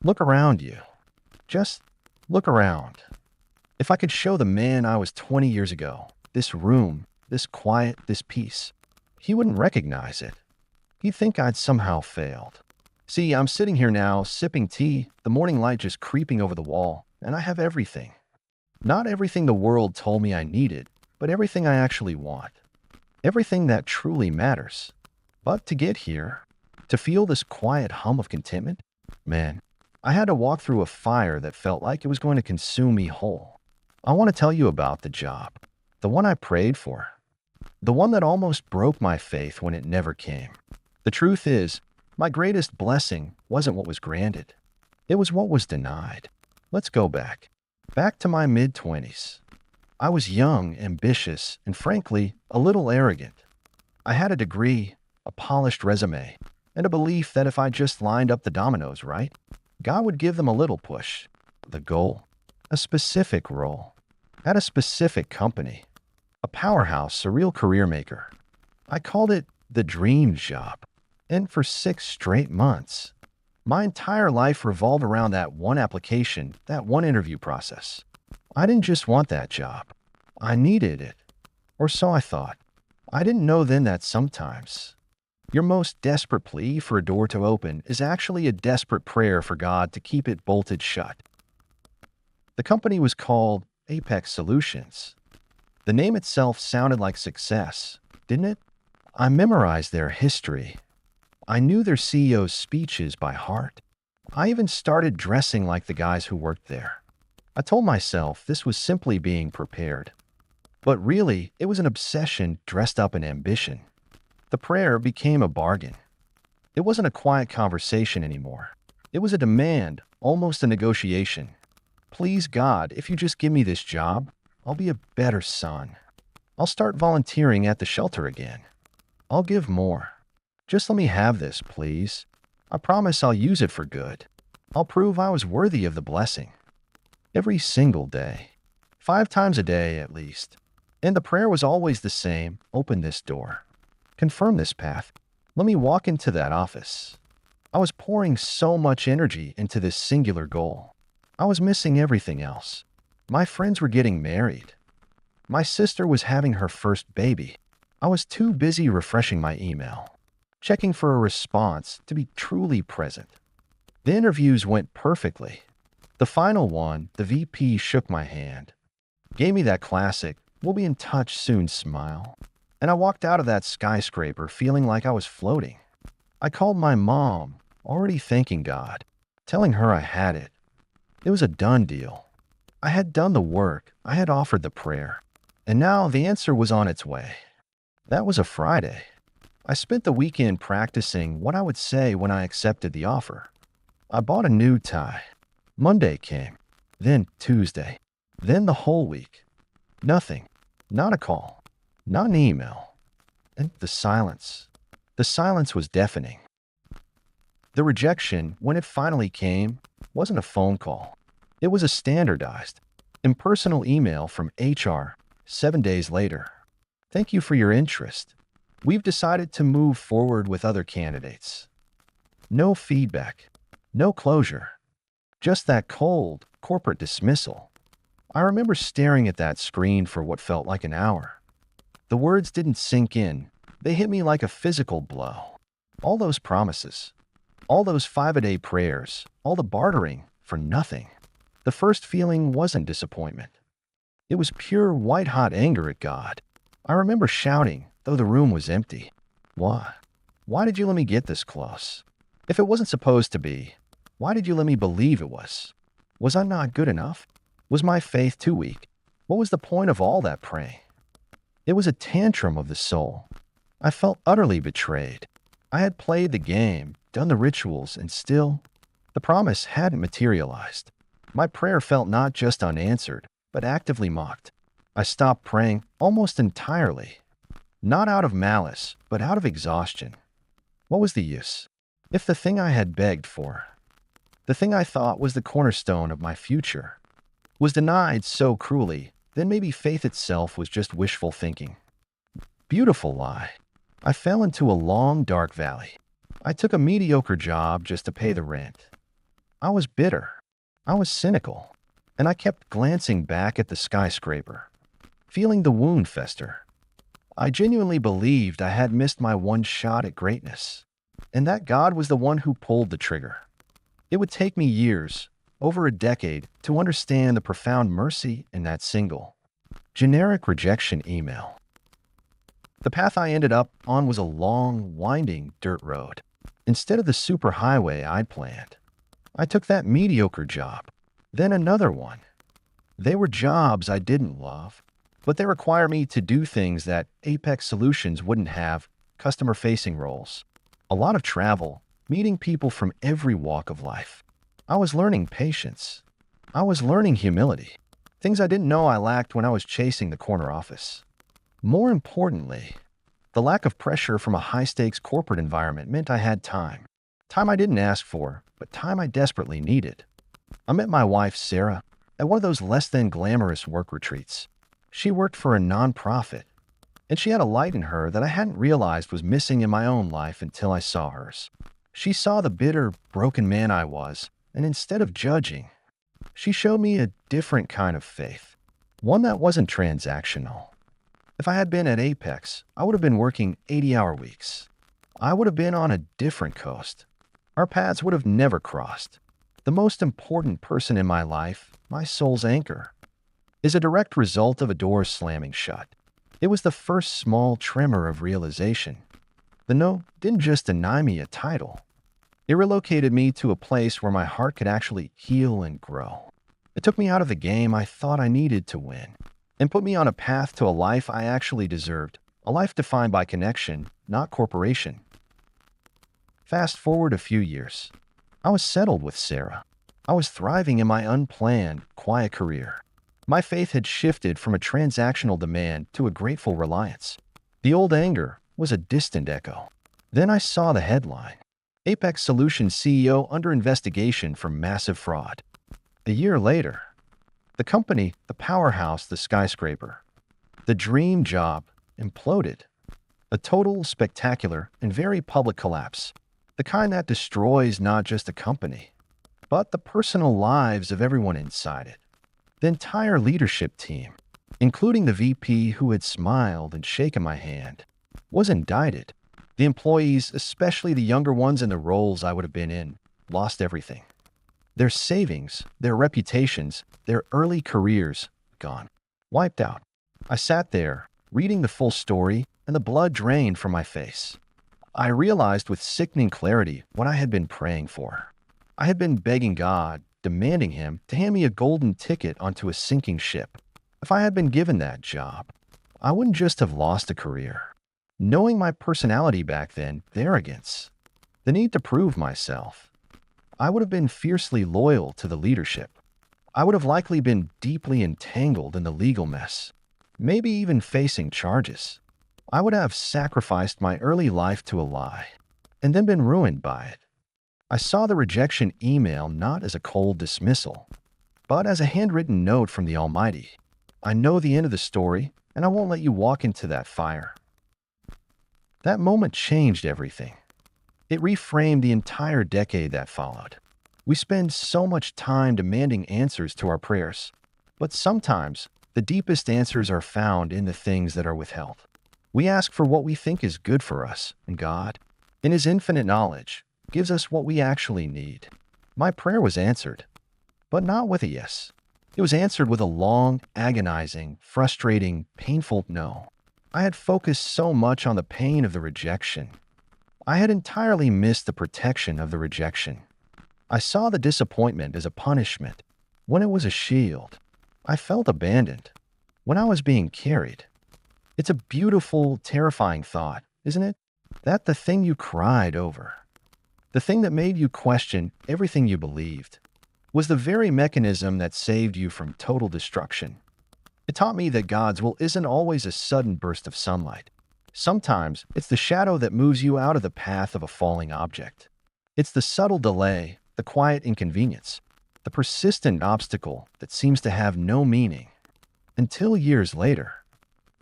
Look around you. Just look around. If I could show the man I was 20 years ago, this room, this quiet, this peace, he wouldn't recognize it. He'd think I'd somehow failed. See, I'm sitting here now, sipping tea, the morning light just creeping over the wall, and I have everything. Not everything the world told me I needed, but everything I actually want. Everything that truly matters. But to get here, to feel this quiet hum of contentment, man, I had to walk through a fire that felt like it was going to consume me whole. I want to tell you about the job, the one I prayed for, the one that almost broke my faith when it never came. The truth is, my greatest blessing wasn't what was granted. It was what was denied. Let's go back. Back to my mid-20s. I was young, ambitious, and frankly, a little arrogant. I had a degree, a polished resume, and a belief that if I just lined up the dominoes right, God would give them a little push. The goal, a specific role, at a specific company, a powerhouse, a real career maker. I called it the dream job. And for 6 straight months, my entire life revolved around that one application, that one interview process. I didn't just want that job. I needed it. Or so I thought. I didn't know then that sometimes your most desperate plea for a door to open is actually a desperate prayer for God to keep it bolted shut. The company was called Apex Solutions. The name itself sounded like success, didn't it? I memorized their history. I knew their CEO's speeches by heart. I even started dressing like the guys who worked there. I told myself this was simply being prepared. But really, it was an obsession dressed up in ambition. The prayer became a bargain. It wasn't a quiet conversation anymore. It was a demand, almost a negotiation. Please, God, if you just give me this job, I'll be a better son. I'll start volunteering at the shelter again. I'll give more. Just let me have this, please. I promise I'll use it for good. I'll prove I was worthy of the blessing. Every single day. 5 times a day, at least. And the prayer was always the same. Open this door. Confirm this path. Let me walk into that office. I was pouring so much energy into this singular goal. I was missing everything else. My friends were getting married. My sister was having her first baby. I was too busy refreshing my email, checking for a response to be truly present. The interviews went perfectly. The final one, the VP shook my hand, gave me that classic, "We'll be in touch soon" smile, and I walked out of that skyscraper feeling like I was floating. I called my mom, already thanking God, telling her I had it. It was a done deal. I had done the work, I had offered the prayer, and now the answer was on its way. That was a Friday. I spent the weekend practicing what I would say when I accepted the offer. I bought a new tie. Monday came, then Tuesday, then the whole week. Nothing, not a call, not an email. And the silence. The silence was deafening. The rejection, when it finally came, wasn't a phone call. It was a standardized, impersonal email from HR 7 days later. "Thank you for your interest. We've decided to move forward with other candidates." No feedback, no closure, just that cold, corporate dismissal. I remember staring at that screen for what felt like an hour. The words didn't sink in. They hit me like a physical blow. All those promises, all those 5-a-day prayers, all the bartering for nothing. The first feeling wasn't disappointment. It was pure white-hot anger at God. I remember shouting, though the room was empty. Why? Why did you let me get this close? If it wasn't supposed to be, why did you let me believe it was? Was I not good enough? Was my faith too weak? What was the point of all that praying? It was a tantrum of the soul. I felt utterly betrayed. I had played the game, done the rituals, and still, the promise hadn't materialized. My prayer felt not just unanswered, but actively mocked. I stopped praying almost entirely. Not out of malice, but out of exhaustion. What was the use? If the thing I had begged for, the thing I thought was the cornerstone of my future, was denied so cruelly, then maybe faith itself was just wishful thinking. Beautiful lie. I fell into a long, dark valley. I took a mediocre job just to pay the rent. I was bitter. I was cynical. And I kept glancing back at the skyscraper, feeling the wound fester. I genuinely believed I had missed my one shot at greatness, and that God was the one who pulled the trigger. It would take me years, over a decade, to understand the profound mercy in that single, generic rejection email. The path I ended up on was a long, winding dirt road. Instead of the superhighway I'd planned, I took that mediocre job, then another one. They were jobs I didn't love, but they require me to do things that Apex Solutions wouldn't have: customer-facing roles, a lot of travel, meeting people from every walk of life. I was learning patience. I was learning humility, things I didn't know I lacked when I was chasing the corner office. More importantly, the lack of pressure from a high-stakes corporate environment meant I had time. Time I didn't ask for, but time I desperately needed. I met my wife, Sarah, at one of those less-than-glamorous work retreats. She worked for a nonprofit, and she had a light in her that I hadn't realized was missing in my own life until I saw hers. She saw the bitter, broken man I was, and instead of judging, she showed me a different kind of faith, one that wasn't transactional. If I had been at Apex, I would have been working 80-hour weeks. I would have been on a different coast. Our paths would have never crossed. The most important person in my life, my soul's anchor, is a direct result of a door slamming shut. It was the first small tremor of realization. The no didn't just deny me a title. It relocated me to a place where my heart could actually heal and grow. It took me out of the game I thought I needed to win, and put me on a path to a life I actually deserved, a life defined by connection, not corporation. Fast forward a few years. I was settled with Sarah. I was thriving in my unplanned, quiet career. My faith had shifted from a transactional demand to a grateful reliance. The old anger was a distant echo. Then I saw the headline: Apex Solutions CEO under investigation for massive fraud. A year later, the company, the powerhouse, the skyscraper, the dream job, imploded. A total, spectacular, and very public collapse. The kind that destroys not just a company, but the personal lives of everyone inside it. The entire leadership team, including the VP who had smiled and shaken my hand, was indicted. The employees, especially the younger ones in the roles I would have been in, lost everything. Their savings, their reputations, their early careers, gone. Wiped out. I sat there, reading the full story, and the blood drained from my face. I realized with sickening clarity what I had been praying for. I had been begging God, demanding Him to hand me a golden ticket onto a sinking ship. If I had been given that job, I wouldn't just have lost a career. Knowing my personality back then, the arrogance, the need to prove myself, I would have been fiercely loyal to the leadership. I would have likely been deeply entangled in the legal mess, maybe even facing charges. I would have sacrificed my early life to a lie, and then been ruined by it. I saw the rejection email not as a cold dismissal, but as a handwritten note from the Almighty. I know the end of the story, and I won't let you walk into that fire. That moment changed everything. It reframed the entire decade that followed. We spend so much time demanding answers to our prayers, but sometimes the deepest answers are found in the things that are withheld. We ask for what we think is good for us, and God, in His infinite knowledge, gives us what we actually need. My prayer was answered, but not with a yes. It was answered with a long, agonizing, frustrating, painful no. I had focused so much on the pain of the rejection. I had entirely missed the protection of the rejection. I saw the disappointment as a punishment when it was a shield. I felt abandoned when I was being carried. It's a beautiful, terrifying thought, isn't it? That the thing you cried over, the thing that made you question everything you believed, was the very mechanism that saved you from total destruction. It taught me that God's will isn't always a sudden burst of sunlight. Sometimes it's the shadow that moves you out of the path of a falling object. It's the subtle delay, the quiet inconvenience, the persistent obstacle that seems to have no meaning. Until years later,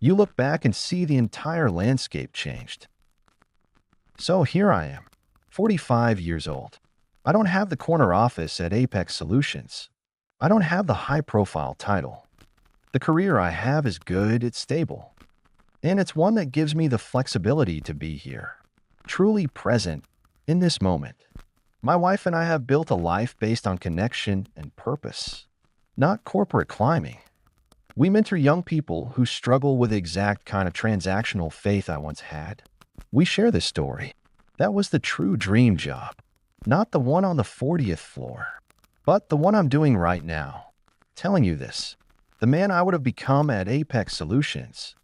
you look back and see the entire landscape changed. So here I am, 45 years old, I don't have the corner office at Apex Solutions. I don't have the high-profile title. The career I have is good, it's stable, and it's one that gives me the flexibility to be here, truly present in this moment. My wife and I have built a life based on connection and purpose, not corporate climbing. We mentor young people who struggle with the exact kind of transactional faith I once had. We share this story. That was the true dream job, not the one on the 40th floor, but the one I'm doing right now. Telling you this, the man I would have become at Apex Solutions,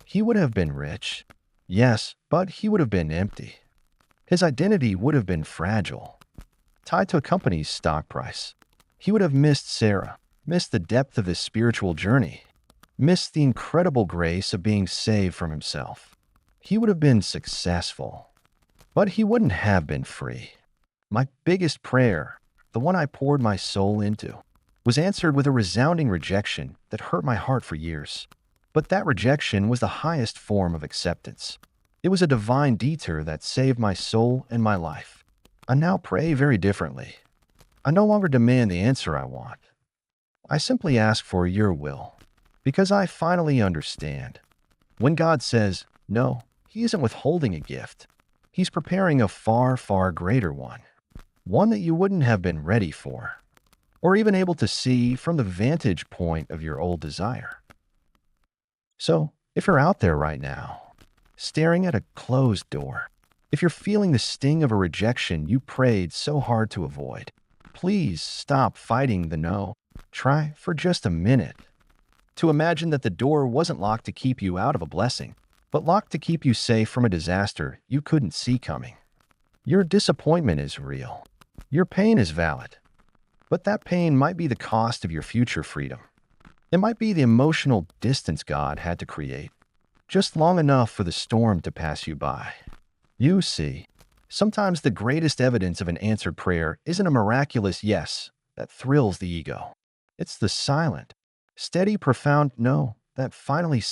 he would have been rich, yes, but he would have been empty. His identity would have been fragile, tied to a company's stock price. He would have missed Sarah, missed the depth of his spiritual journey, missed the incredible grace of being saved from himself. He would have been successful, but he wouldn't have been free. My biggest prayer, the one I poured my soul into, was answered with a resounding rejection that hurt my heart for years. But that rejection was the highest form of acceptance. It was a divine detour that saved my soul and my life. I now pray very differently. I no longer demand the answer I want. I simply ask for your will, because I finally understand. When God says no, He isn't withholding a gift. He's preparing a far, far greater one that you wouldn't have been ready for, or even able to see from the vantage point of your old desire. So, if you're out there right now, staring at a closed door, if you're feeling the sting of a rejection you prayed so hard to avoid, please stop fighting the no. Try for just a minute to imagine that the door wasn't locked to keep you out of a blessing, but locked to keep you safe from a disaster you couldn't see coming. Your disappointment is real. Your pain is valid. But that pain might be the cost of your future freedom. It might be the emotional distance God had to create, just long enough for the storm to pass you by. You see, sometimes the greatest evidence of an answered prayer isn't a miraculous yes that thrills the ego. It's the silent, steady, profound no that finally says,